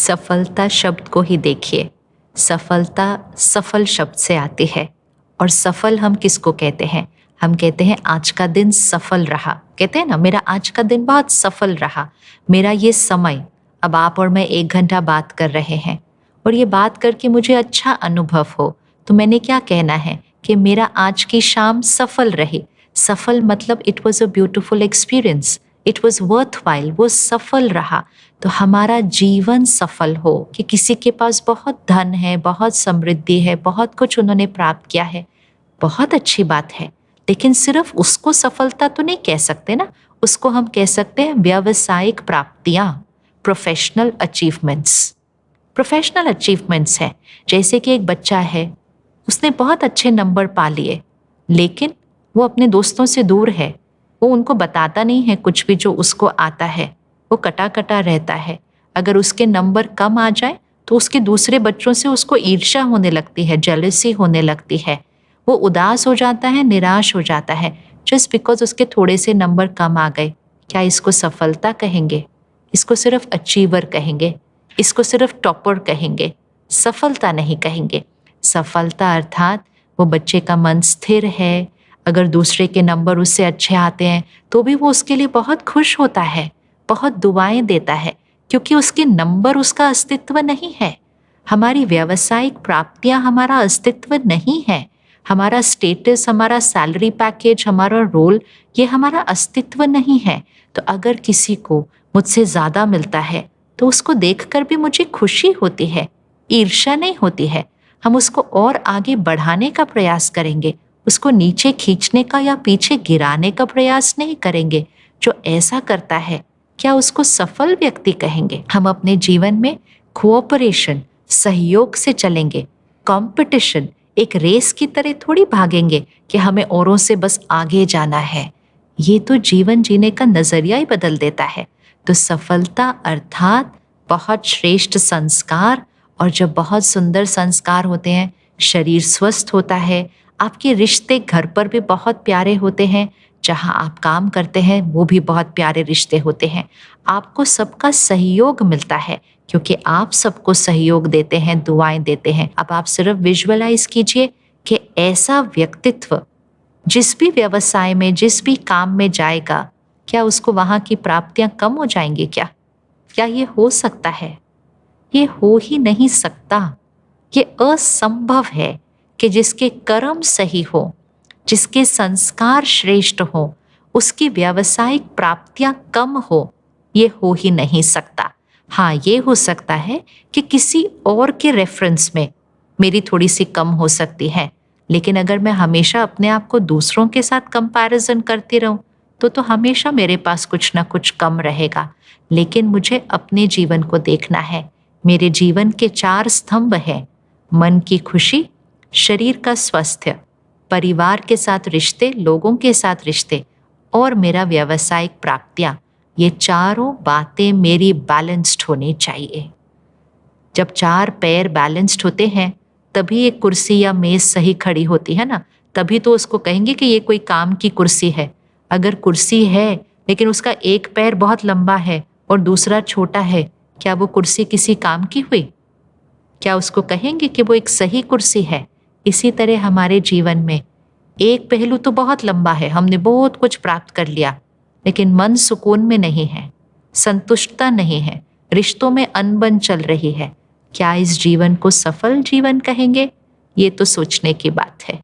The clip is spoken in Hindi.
सफलता शब्द को ही देखिए। सफलता सफल शब्द से आती है। और सफल हम किसको कहते हैं? हम कहते हैं आज का दिन सफल रहा। कहते हैं ना, मेरा आज का दिन बहुत सफल रहा। मेरा ये समय, अब आप और मैं 1 घंटा बात कर रहे हैं और ये बात करके मुझे अच्छा अनुभव हो, तो मैंने क्या कहना है कि मेरा आज की शाम सफल रही। सफल मतलब it was a beautiful experience, it was worth while, वो सफल रहा। तो हमारा जीवन सफल हो कि किसी के पास बहुत धन है, बहुत समृद्धि है, बहुत कुछ उन्होंने प्राप्त किया है, बहुत अच्छी बात है। लेकिन सिर्फ उसको सफलता तो नहीं कह सकते ना, उसको हम कह सकते हैं व्यावसायिक प्राप्तियां, प्रोफेशनल अचीवमेंट्स। प्रोफेशनल अचीवमेंट्स है जैसे कि एक बच्चा है, उसने बहुत अच्छे नंबर पा लिए, लेकिन वो अपने दोस्तों से दूर है, वो उनको बताता नहीं है कुछ भी जो उसको आता है, वो कटा कटा रहता है। अगर उसके नंबर कम आ जाए तो उसके दूसरे बच्चों से उसको ईर्ष्या होने लगती है, जेलसी होने लगती है, वो उदास हो जाता है, निराश हो जाता है, जस्ट बिकॉज उसके थोड़े से नंबर कम आ गए। क्या इसको सफलता कहेंगे? इसको सिर्फ अचीवर कहेंगे, इसको सिर्फ टॉपर कहेंगे, सफलता नहीं कहेंगे। सफलता अर्थात वो बच्चे का मन स्थिर है, अगर दूसरे के नंबर उससे अच्छे आते हैं तो भी वो उसके लिए बहुत खुश होता है, बहुत दुआएं देता है, क्योंकि उसके नंबर उसका अस्तित्व नहीं है। हमारी व्यावसायिक प्राप्तियां हमारा अस्तित्व नहीं है। हमारा स्टेटस, हमारा सैलरी पैकेज, हमारा रोल, ये हमारा अस्तित्व नहीं है। तो अगर किसी को मुझसे ज़्यादा मिलता है तो उसको देखकर भी मुझे खुशी होती है, ईर्ष्या नहीं होती है। हम उसको और आगे बढ़ाने का प्रयास करेंगे, उसको नीचे खींचने का या पीछे गिराने का प्रयास नहीं करेंगे। जो ऐसा करता है, क्या उसको सफल व्यक्ति कहेंगे? हम अपने जीवन में कोऑपरेशन, सहयोग से चलेंगे। कंपटीशन, एक रेस की तरह थोड़ी भागेंगे कि हमें औरों से बस आगे जाना है। ये तो जीवन जीने का नजरिया ही बदल देता है। तो सफलता अर्थात बहुत श्रेष्ठ संस्कार, और जब बहुत सुंदर संस्कार होते हैं, शरीर स्वस्थ होता है, आपके रिश्ते घर पर भी बहुत प्यारे होते हैं, जहाँ आप काम करते हैं वो भी बहुत प्यारे रिश्ते होते हैं। आपको सबका सहयोग मिलता है क्योंकि आप सबको सहयोग देते हैं, दुआएं देते हैं। अब आप सिर्फ विजुअलाइज कीजिए कि ऐसा व्यक्तित्व जिस भी व्यवसाय में, जिस भी काम में जाएगा, क्या उसको वहाँ की प्राप्तियां कम हो जाएंगी? क्या ये हो सकता है? ये हो ही नहीं सकता। ये असंभव है कि जिसके कर्म सही हो, जिसके संस्कार श्रेष्ठ हो, उसकी व्यावसायिक प्राप्तियां कम हो। ये हो ही नहीं सकता। हाँ, ये हो सकता है कि किसी और के रेफरेंस में मेरी थोड़ी सी कम हो सकती है, लेकिन अगर मैं हमेशा अपने आप को दूसरों के साथ कंपैरिजन करती रहूं तो हमेशा मेरे पास कुछ ना कुछ कम रहेगा। लेकिन मुझे अपने जीवन को देखना है। मेरे जीवन के 4 स्तंभ हैं: मन की खुशी, शरीर का स्वास्थ्य, परिवार के साथ रिश्ते, लोगों के साथ रिश्ते, और मेरा व्यावसायिक प्राप्तियां। ये चारों बातें मेरी बैलेंस्ड होनी चाहिए। जब 4 पैर बैलेंस्ड होते हैं तभी एक कुर्सी या मेज सही खड़ी होती है ना, तभी तो उसको कहेंगे कि ये कोई काम की कुर्सी है। अगर कुर्सी है लेकिन उसका एक पैर बहुत लंबा है और दूसरा छोटा है, क्या वो कुर्सी किसी काम की हुई? क्या उसको कहेंगे कि वो एक सही कुर्सी है? इसी तरह हमारे जीवन में एक पहलू तो बहुत लंबा है, हमने बहुत कुछ प्राप्त कर लिया, लेकिन मन सुकून में नहीं है, संतुष्टता नहीं है, रिश्तों में अनबन चल रही है। क्या इस जीवन को सफल जीवन कहेंगे? ये तो सोचने की बात है।